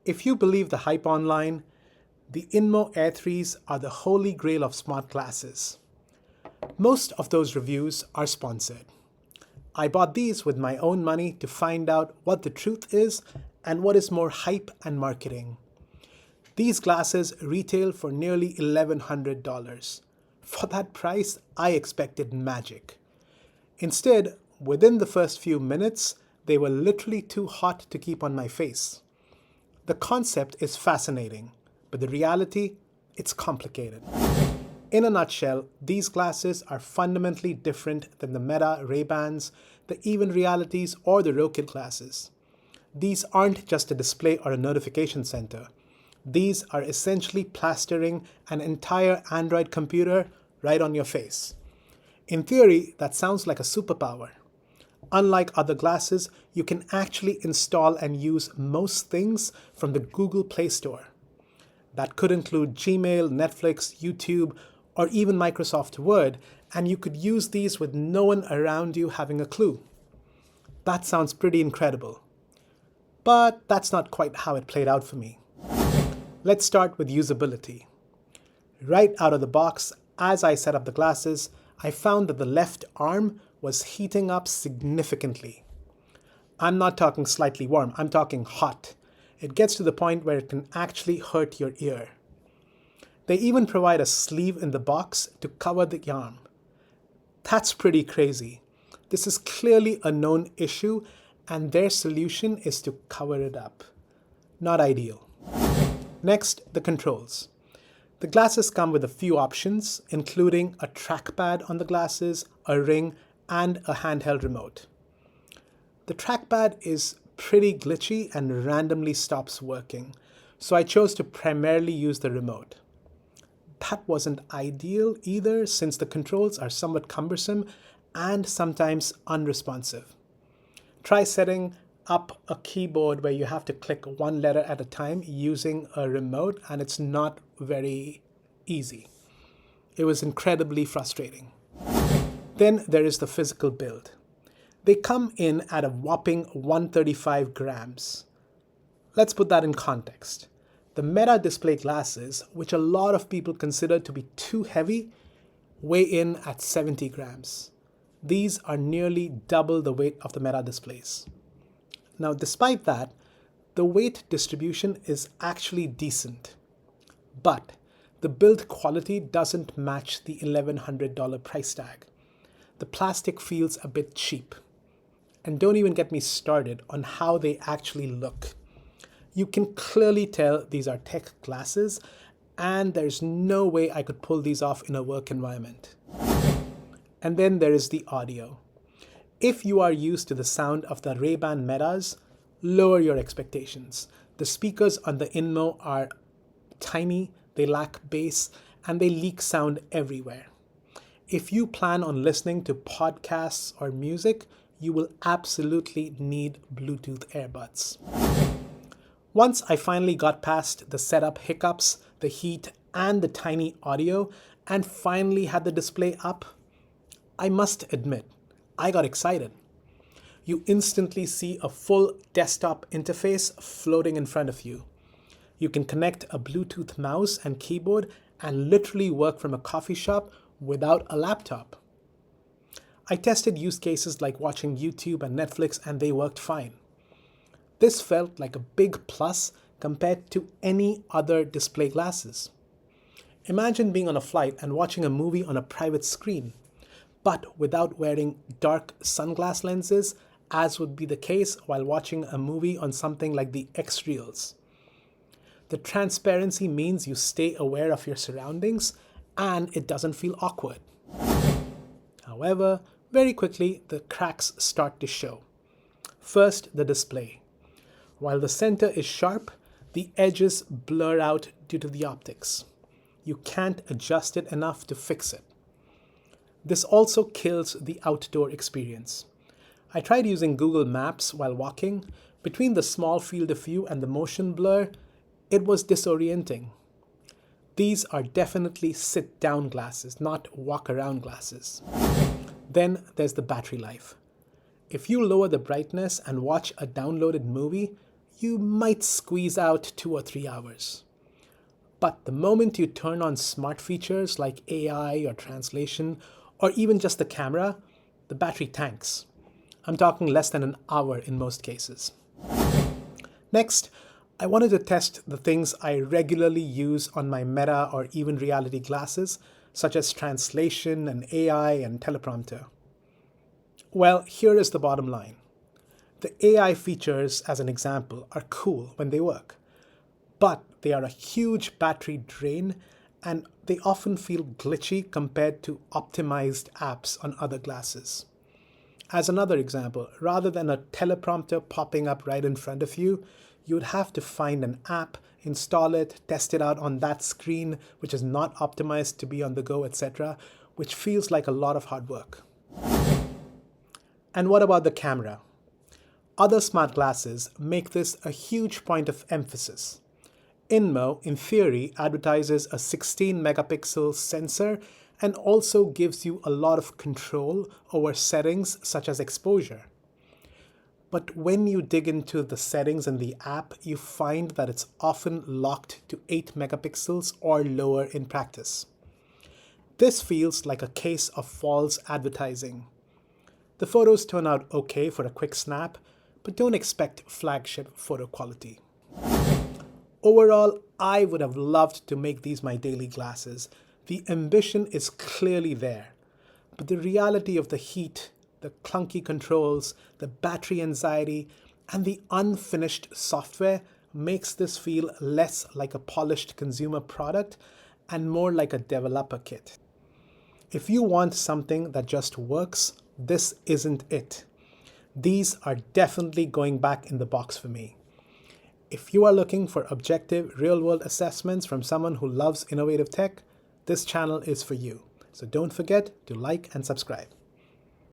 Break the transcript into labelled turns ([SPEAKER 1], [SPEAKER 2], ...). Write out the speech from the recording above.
[SPEAKER 1] If you believe the hype online, the INMO Air3s are the holy grail of smart glasses. Most of those reviews are sponsored. I bought these with my own money to find out what the truth is and what is more hype and marketing. These glasses retail for nearly $1,100. For that price, I expected magic. Instead, within the first few minutes, they were literally too hot to keep on my face. The concept is fascinating, but the reality, it's complicated. In a nutshell, these glasses are fundamentally different than the Meta Ray-Bans, the Even Realities, or the Roku glasses. These aren't just a display or a notification center. These are essentially plastering an entire Android computer right on your face. In theory, that sounds like a superpower. Unlike other glasses, you can actually install and use most things from the Google Play Store. That could include Gmail, Netflix, YouTube, or even Microsoft Word, and you could use these with no one around you having a clue. That sounds pretty incredible. But that's not quite how it played out for me. Let's start with usability. Right out of the box, as I set up the glasses, I found that the left arm was heating up significantly. I'm not talking slightly warm, I'm talking hot. It gets to the point where it can actually hurt your ear. They even provide a sleeve in the box to cover the arm. That's pretty crazy. This is clearly a known issue, and their solution is to cover it up. Not ideal. Next, the controls. The glasses come with a few options, including a trackpad on the glasses, a ring, and a handheld remote. The trackpad is pretty glitchy and randomly stops working, so I chose to primarily use the remote. That wasn't ideal either, since the controls are somewhat cumbersome and sometimes unresponsive. Try setting up a keyboard where you have to click one letter at a time using a remote, and it's not very easy. It was incredibly frustrating. Then there is the physical build. They come in at a whopping 135 grams. Let's put that in context. The Meta display glasses, which a lot of people consider to be too heavy, weigh in at 70 grams. These are nearly double the weight of the Meta displays. Now, despite that, the weight distribution is actually decent. But the build quality doesn't match the $1,100 price tag. The plastic feels a bit cheap. And don't even get me started on how they actually look. You can clearly tell these are tech glasses, and there's no way I could pull these off in a work environment. And then there is the audio. If you are used to the sound of the Ray-Ban Metas, lower your expectations. The speakers on the INMO are tiny, they lack bass, and they leak sound everywhere. If you plan on listening to podcasts or music, you will absolutely need Bluetooth earbuds. Once I finally got past the setup hiccups, the heat, and the tiny audio, and finally had the display up, I must admit, I got excited. You instantly see a full desktop interface floating in front of you. You can connect a Bluetooth mouse and keyboard and literally work from a coffee shop without a laptop. I tested use cases like watching YouTube and Netflix, and they worked fine. This felt like a big plus compared to any other display glasses. Imagine being on a flight and watching a movie on a private screen, but without wearing dark sunglass lenses, as would be the case while watching a movie on something like the X-Reels. The transparency means you stay aware of your surroundings and it doesn't feel awkward. However, very quickly, the cracks start to show. First, the display. While the center is sharp, the edges blur out due to the optics. You can't adjust it enough to fix it. This also kills the outdoor experience. I tried using Google Maps while walking. Between the small field of view and the motion blur, it was disorienting. These are definitely sit-down glasses, not walk-around glasses. Then there's the battery life. If you lower the brightness and watch a downloaded movie, you might squeeze out 2 or 3 hours. But the moment you turn on smart features like AI or translation, or even just the camera, the battery tanks. I'm talking less than an hour in most cases. Next, I wanted to test the things I regularly use on my Meta or even reality glasses, such as translation and AI and teleprompter. Well, here is the bottom line. The AI features, as an example, are cool when they work, but they are a huge battery drain and they often feel glitchy compared to optimized apps on other glasses. As another example, rather than a teleprompter popping up right in front of you, you would have to find an app, install it, test it out on that screen, which is not optimized to be on the go, etc., which feels like a lot of hard work. And what about the camera? Other smart glasses make this a huge point of emphasis. INMO, in theory, advertises a 16 megapixel sensor and also gives you a lot of control over settings such as exposure. But when you dig into the settings in the app, you find that it's often locked to 8 megapixels or lower in practice. This feels like a case of false advertising. The photos turn out okay for a quick snap, but don't expect flagship photo quality. Overall, I would have loved to make these my daily glasses. The ambition is clearly there, but the reality of the heat, the clunky controls, the battery anxiety, and the unfinished software makes this feel less like a polished consumer product and more like a developer kit. If you want something that just works, this isn't it. These are definitely going back in the box for me. If you are looking for objective, real-world assessments from someone who loves innovative tech, this channel is for you. So don't forget to like and subscribe.